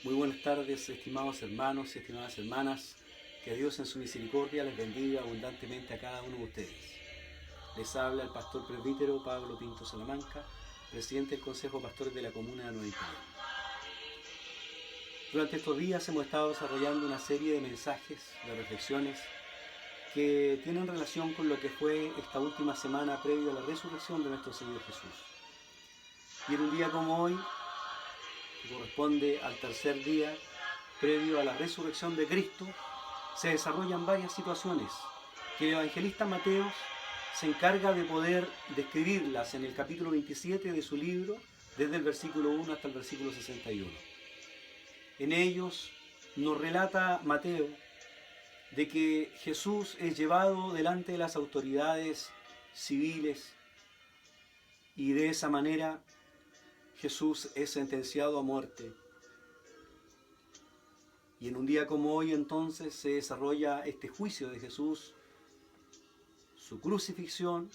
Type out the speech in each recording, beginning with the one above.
Muy buenas tardes, estimados hermanos y estimadas hermanas. Que Dios en su misericordia les bendiga abundantemente a cada uno de ustedes. Les habla el pastor presbítero Pablo Pinto Salamanca, presidente del Consejo de Pastores de la Comuna de Nueva Imperial. Durante estos días hemos estado desarrollando una serie de mensajes, de reflexiones, que tienen relación con lo que fue esta última semana previo a la resurrección de nuestro Señor Jesús. Y en un día como hoy, que corresponde al tercer día previo a la resurrección de Cristo, se desarrollan varias situaciones que el evangelista Mateo se encarga de poder describirlas en el capítulo 27 de su libro, desde el versículo 1 hasta el versículo 61. En ellos nos relata Mateo de que Jesús es llevado delante de las autoridades civiles y de esa manera Jesús es sentenciado a muerte. Y en un día como hoy entonces se desarrolla este juicio de Jesús, su crucifixión,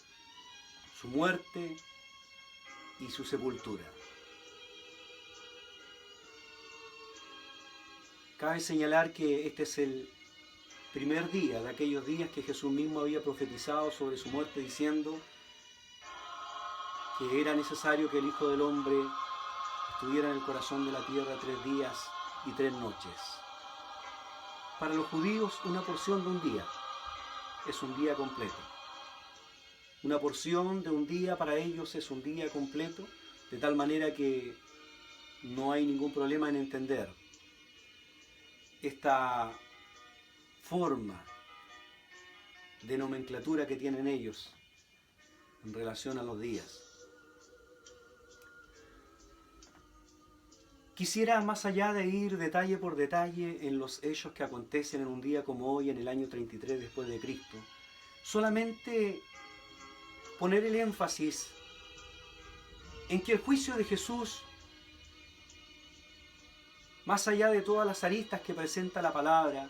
su muerte y su sepultura. Cabe señalar que este es el primer día de aquellos días que Jesús mismo había profetizado sobre su muerte, diciendo que era necesario que el Hijo del Hombre estuviera en el corazón de la tierra 3 días y 3 noches. Para los judíos, una porción de un día es un día completo. Una porción de un día para ellos es un día completo, de tal manera que no hay ningún problema en entender esta forma de nomenclatura que tienen ellos en relación a los días. Quisiera, más allá de ir detalle por detalle en los hechos que acontecen en un día como hoy, en el año 33 después de Cristo, solamente poner el énfasis en que el juicio de Jesús, más allá de todas las aristas que presenta la palabra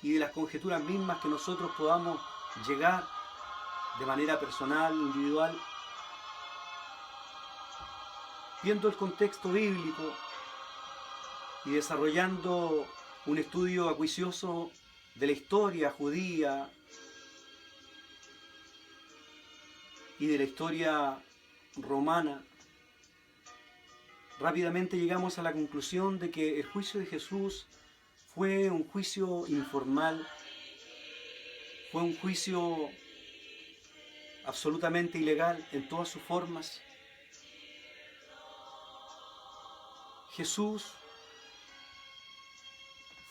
y de las conjeturas mismas que nosotros podamos llegar de manera personal, individual, viendo el contexto bíblico y desarrollando un estudio acuicioso de la historia judía y de la historia romana, rápidamente llegamos a la conclusión de que el juicio de Jesús fue un juicio informal, fue un juicio absolutamente ilegal en todas sus formas. Jesús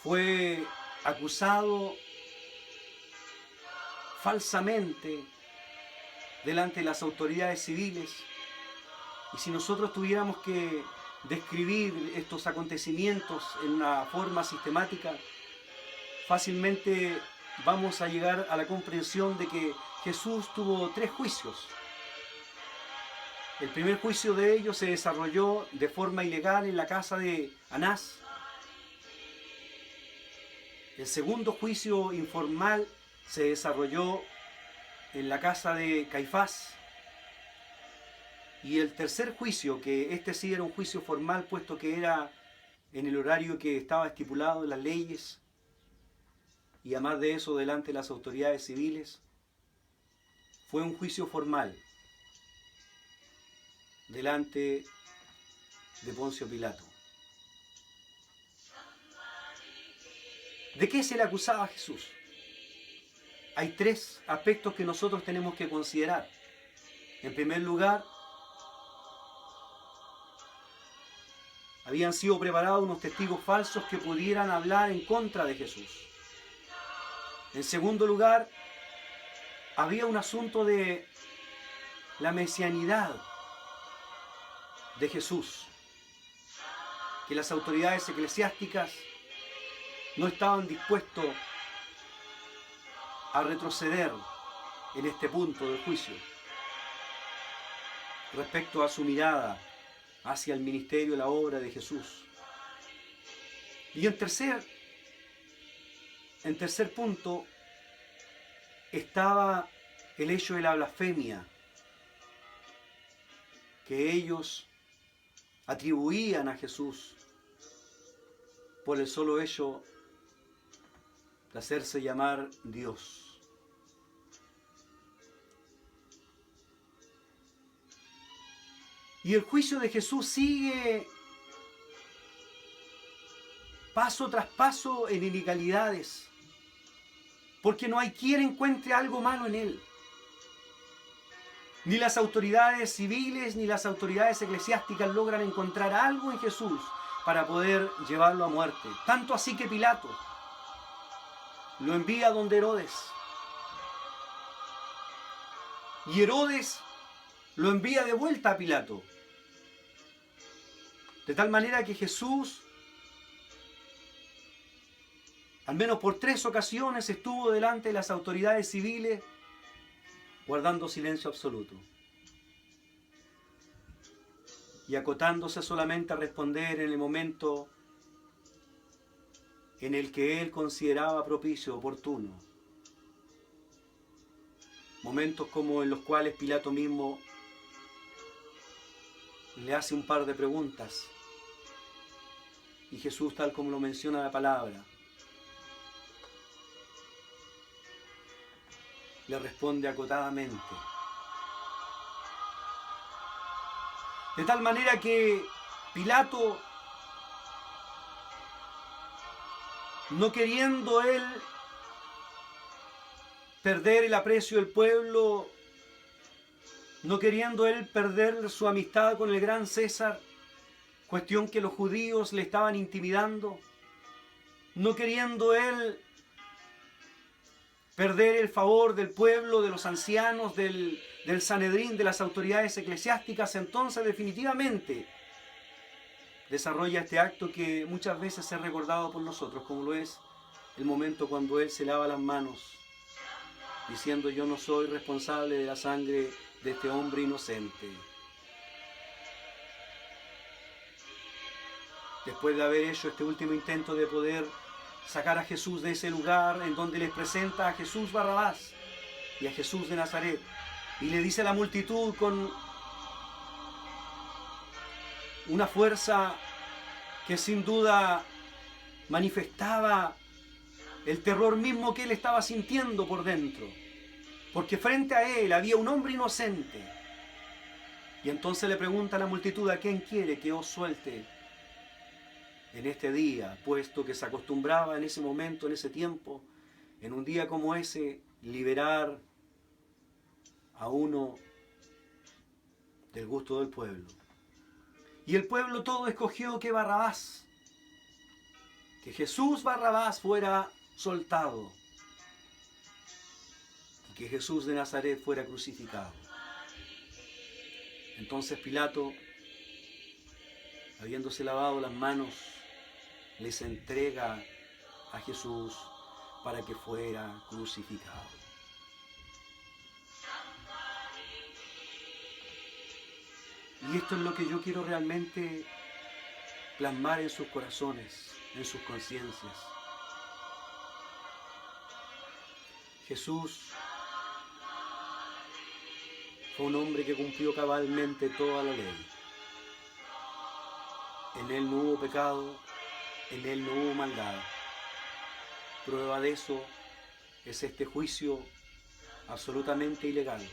fue acusado falsamente delante de las autoridades civiles, y si nosotros tuviéramos que describir estos acontecimientos en una forma sistemática, fácilmente vamos a llegar a la comprensión de que Jesús tuvo 3 juicios. El primer juicio de ellos se desarrolló de forma ilegal en la casa de Anás. El segundo juicio informal se desarrolló en la casa de Caifás. Y el tercer juicio, que este sí era un juicio formal, puesto que era en el horario que estaba estipulado en las leyes, y además de eso delante de las autoridades civiles, fue un juicio formal delante de Poncio Pilato. ¿De qué se le acusaba a Jesús? Hay 3 aspectos que nosotros tenemos que considerar. En primer lugar, habían sido preparados unos testigos falsos que pudieran hablar en contra de Jesús. En segundo lugar, había un asunto de la mesianidad de Jesús, que las autoridades eclesiásticas no estaban dispuestos a retroceder en este punto del juicio respecto a su mirada hacia el ministerio y la obra de Jesús. Y en tercer punto estaba el hecho de la blasfemia, que ellos atribuían a Jesús por el solo hecho de hacerse llamar Dios. Y el juicio de Jesús sigue paso tras paso en ilegalidades, porque no hay quien encuentre algo malo en él. Ni las autoridades civiles ni las autoridades eclesiásticas logran encontrar algo en Jesús para poder llevarlo a muerte. Tanto así que Pilato lo envía donde Herodes. Y Herodes lo envía de vuelta a Pilato. De tal manera que Jesús, al menos por 3 ocasiones, estuvo delante de las autoridades civiles guardando silencio absoluto y acotándose solamente a responder en el momento en el que él consideraba propicio, oportuno. Momentos como en los cuales Pilato mismo le hace un par de preguntas y Jesús, tal como lo menciona la palabra, le responde acotadamente. De tal manera que Pilato, no queriendo él perder el aprecio del pueblo, no queriendo él perder su amistad con el gran César, cuestión que los judíos le estaban intimidando, no queriendo él perder el favor del pueblo, de los ancianos, del Sanedrín, de las autoridades eclesiásticas, entonces definitivamente desarrolla este acto que muchas veces es recordado por nosotros, como lo es el momento cuando él se lava las manos, diciendo: yo no soy responsable de la sangre de este hombre inocente. Después de haber hecho este último intento de poder sacar a Jesús de ese lugar en donde les presenta a Jesús Barrabás y a Jesús de Nazaret, y le dice a la multitud con una fuerza que sin duda manifestaba el terror mismo que él estaba sintiendo por dentro, porque frente a él había un hombre inocente. Y entonces le pregunta a la multitud: ¿a quién quiere que os suelte en este día? Puesto que se acostumbraba en ese momento, en ese tiempo, en un día como ese, liberar a uno del gusto del pueblo. Y el pueblo todo escogió que Barrabás, que Jesús Barrabás fuera soltado y que Jesús de Nazaret fuera crucificado. Entonces Pilato, habiéndose lavado las manos, les entrega a Jesús para que fuera crucificado. Y esto es lo que yo quiero realmente plasmar en sus corazones, en sus conciencias. Jesús fue un hombre que cumplió cabalmente toda la ley. En él no hubo pecado, en él no hubo maldad. Prueba de eso es este juicio absolutamente ilegal,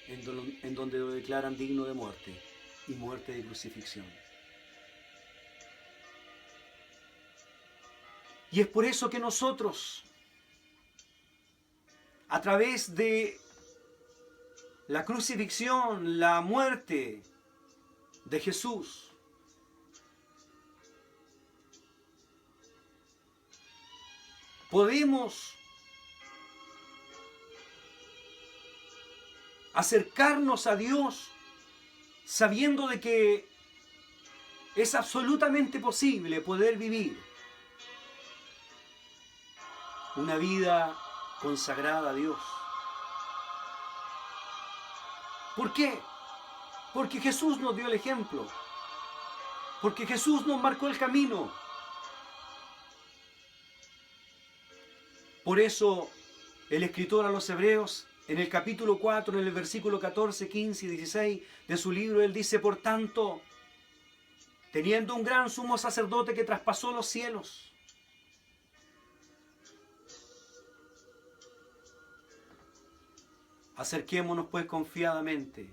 en donde lo declaran digno de muerte y muerte de crucifixión. Y es por eso que nosotros, a través de la crucifixión, la muerte de Jesús, podemos acercarnos a Dios sabiendo de que es absolutamente posible poder vivir una vida consagrada a Dios. ¿Por qué? Porque Jesús nos dio el ejemplo, porque Jesús nos marcó el camino. Por eso el escritor a los Hebreos, en el capítulo 4, en el versículo 14, 15 y 16 de su libro, él dice: por tanto, teniendo un gran sumo sacerdote que traspasó los cielos. Acerquémonos pues confiadamente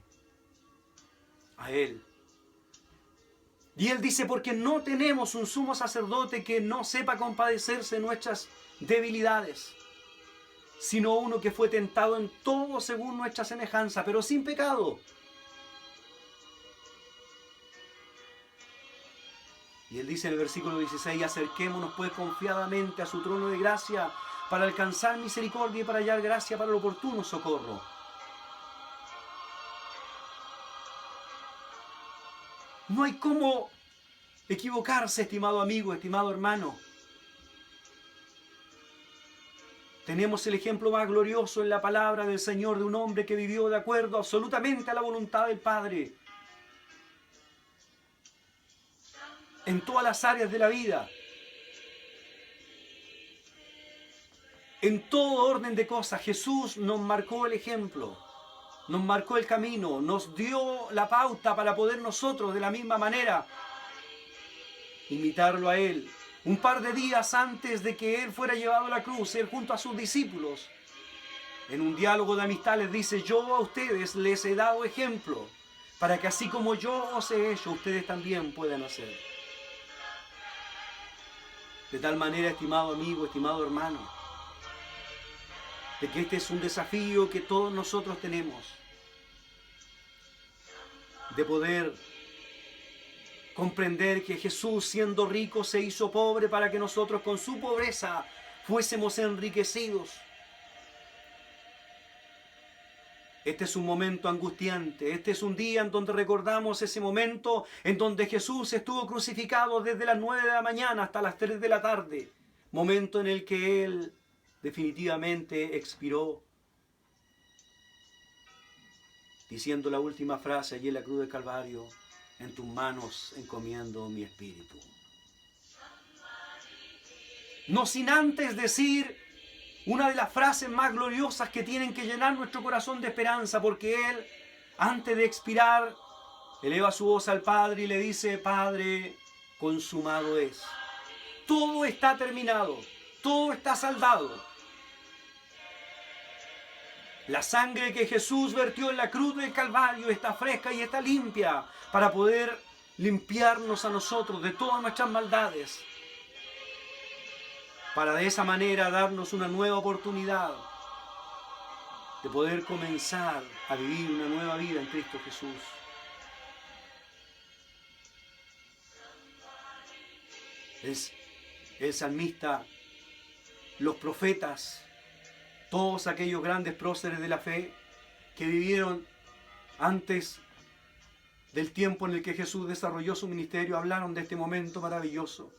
a Él. Y Él dice, porque no tenemos un sumo sacerdote que no sepa compadecerse de nuestras debilidades, sino uno que fue tentado en todo según nuestra semejanza, pero sin pecado. Y Él dice en el versículo 16, acerquémonos pues confiadamente a su trono de gracia para alcanzar misericordia y para hallar gracia para el oportuno socorro. No hay cómo equivocarse, estimado amigo, estimado hermano. Tenemos el ejemplo más glorioso en la palabra del Señor de un hombre que vivió de acuerdo absolutamente a la voluntad del Padre en todas las áreas de la vida, en todo orden de cosas. Jesús nos marcó el ejemplo, nos marcó el camino, nos dio la pauta para poder nosotros de la misma manera imitarlo a Él. Un par de días antes de que Él fuera llevado a la cruz, Él junto a sus discípulos, en un diálogo de amistad les dice, yo a ustedes les he dado ejemplo, para que así como yo os he hecho, ustedes también puedan hacer. De tal manera, estimado amigo, estimado hermano, de que este es un desafío que todos nosotros tenemos, de poder comprender que Jesús, siendo rico, se hizo pobre para que nosotros con su pobreza fuésemos enriquecidos. Este es un momento angustiante, este es un día en donde recordamos ese momento en donde Jesús estuvo crucificado desde las 9 de la mañana hasta las 3 de la tarde, momento en el que Él definitivamente expiró, diciendo la última frase allí en la cruz del Calvario, en tus manos encomiendo mi espíritu. No sin antes decir una de las frases más gloriosas que tienen que llenar nuestro corazón de esperanza, porque Él, antes de expirar, eleva su voz al Padre y le dice, Padre, consumado es. Todo está terminado, todo está saldado. La sangre que Jesús vertió en la cruz del Calvario está fresca y está limpia para poder limpiarnos a nosotros de todas nuestras maldades, para de esa manera darnos una nueva oportunidad de poder comenzar a vivir una nueva vida en Cristo Jesús. Es el salmista, los profetas, todos aquellos grandes próceres de la fe que vivieron antes del tiempo en el que Jesús desarrolló su ministerio, hablaron de este momento maravilloso.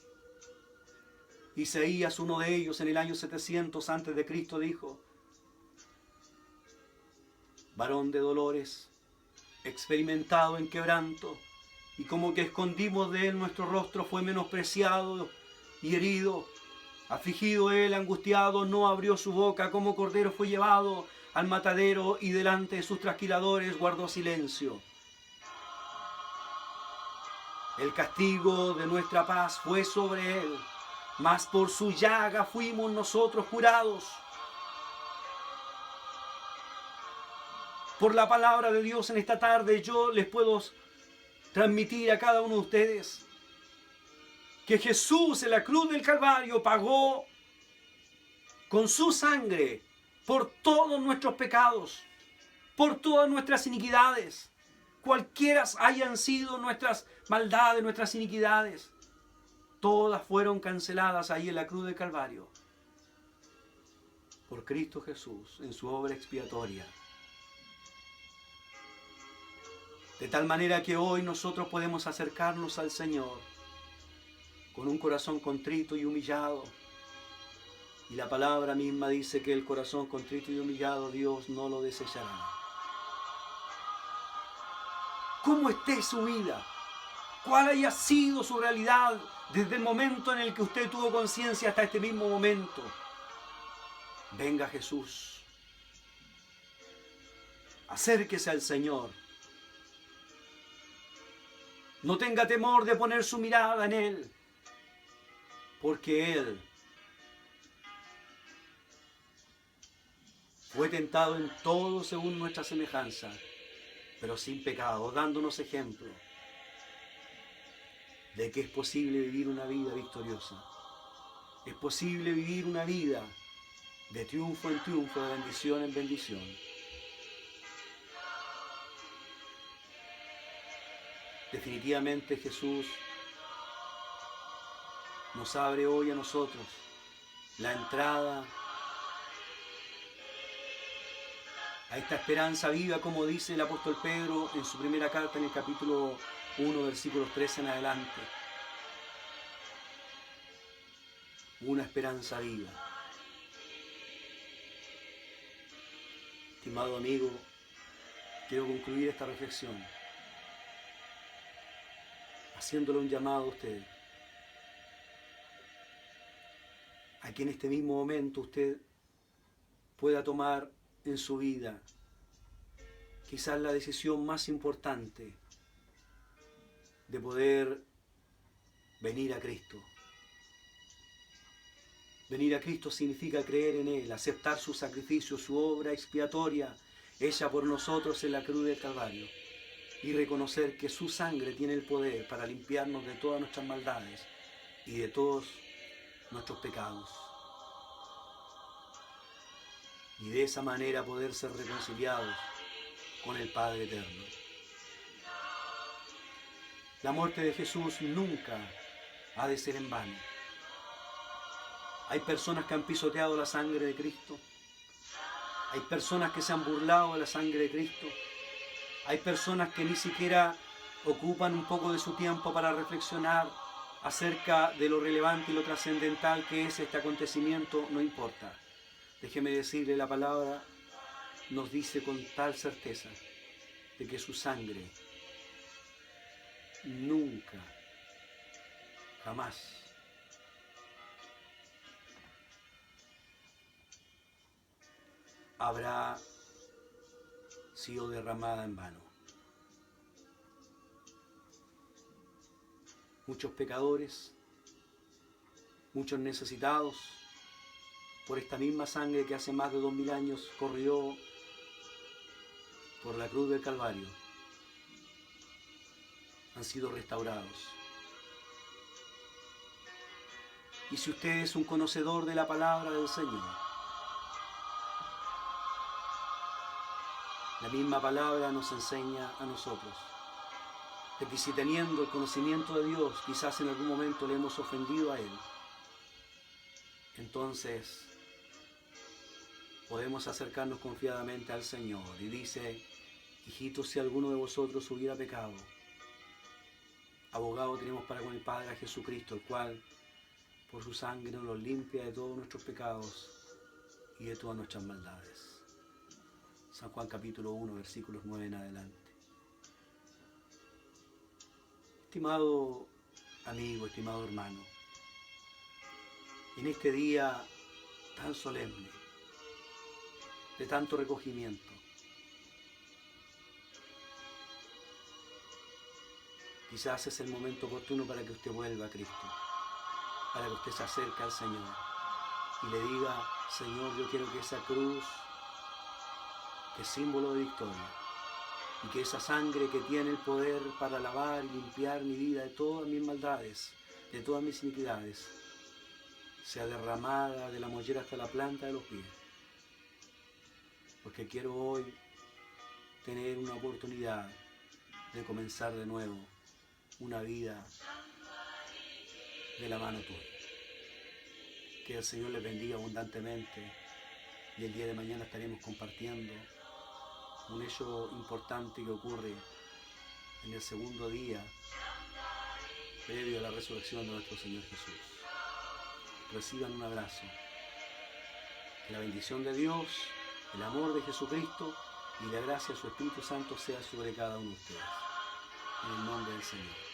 Isaías, uno de ellos, en el año 700 antes de Cristo, dijo, varón de dolores, experimentado en quebranto, y como que escondimos de él nuestro rostro, fue menospreciado y herido, afligido él, angustiado, no abrió su boca, como cordero fue llevado al matadero, y delante de sus trasquiladores guardó silencio. El castigo de nuestra paz fue sobre él, mas por su llaga fuimos nosotros curados. Por la palabra de Dios en esta tarde yo les puedo transmitir a cada uno de ustedes que Jesús en la cruz del Calvario pagó con su sangre por todos nuestros pecados, por todas nuestras iniquidades, cualquiera hayan sido nuestras maldades, nuestras iniquidades. Todas fueron canceladas ahí en la cruz del Calvario por Cristo Jesús en su obra expiatoria. De tal manera que hoy nosotros podemos acercarnos al Señor con un corazón contrito y humillado. Y la palabra misma dice que el corazón contrito y humillado Dios no lo desechará. ¿Cómo esté su vida? ¿Cuál haya sido su realidad desde el momento en el que usted tuvo conciencia hasta este mismo momento? Venga Jesús. Acérquese al Señor. No tenga temor de poner su mirada en Él, porque Él fue tentado en todo según nuestra semejanza, pero sin pecado, dándonos ejemplo de que es posible vivir una vida victoriosa. Es posible vivir una vida de triunfo en triunfo, de bendición en bendición. Definitivamente Jesús nos abre hoy a nosotros la entrada a esta esperanza viva, como dice el apóstol Pedro en su primera carta en el capítulo 1, versículos 13 en adelante. Una esperanza viva. Estimado amigo, quiero concluir esta reflexión haciéndole un llamado a usted, a que en este mismo momento usted pueda tomar en su vida quizás la decisión más importante de poder venir a Cristo. Venir a Cristo significa creer en Él, aceptar su sacrificio, su obra expiatoria hecha por nosotros en la cruz del Calvario, y reconocer que su sangre tiene el poder para limpiarnos de todas nuestras maldades y de todos nuestros pecados. Y de esa manera poder ser reconciliados con el Padre Eterno. La muerte de Jesús nunca ha de ser en vano. Hay personas que han pisoteado la sangre de Cristo. Hay personas que se han burlado de la sangre de Cristo. Hay personas que ni siquiera ocupan un poco de su tiempo para reflexionar acerca de lo relevante y lo trascendental que es este acontecimiento. No importa. Déjeme decirle, la palabra nos dice con tal certeza de que su sangre nunca, jamás habrá sido derramada en vano. Muchos pecadores, muchos necesitados, por esta misma sangre que hace más de 2000 años corrió por la cruz del Calvario, han sido restaurados. Y si usted es un conocedor de la palabra del Señor, la misma palabra nos enseña a nosotros de que si teniendo el conocimiento de Dios, quizás en algún momento le hemos ofendido a Él, entonces podemos acercarnos confiadamente al Señor. Y dice: hijitos, si alguno de vosotros hubiera pecado, abogado tenemos para con el Padre a Jesucristo, el cual por su sangre nos limpia de todos nuestros pecados y de todas nuestras maldades. San Juan capítulo 1, versículos 9 en adelante. Estimado amigo, estimado hermano, en este día tan solemne, de tanto recogimiento, quizás es el momento oportuno para que usted vuelva a Cristo, para que usted se acerque al Señor y le diga: Señor, yo quiero que esa cruz, que es símbolo de victoria, y que esa sangre que tiene el poder para lavar y limpiar mi vida de todas mis maldades, de todas mis iniquidades, sea derramada de la mollera hasta la planta de los pies. Porque quiero hoy tener una oportunidad de comenzar de nuevo una vida de la mano tuya. Que el Señor les bendiga abundantemente, y el día de mañana estaremos compartiendo un hecho importante que ocurre en el segundo día previo a la resurrección de nuestro Señor Jesús. Reciban un abrazo. Que la bendición de Dios, el amor de Jesucristo y la gracia de su Espíritu Santo sea sobre cada uno de ustedes. En el nombre del Señor.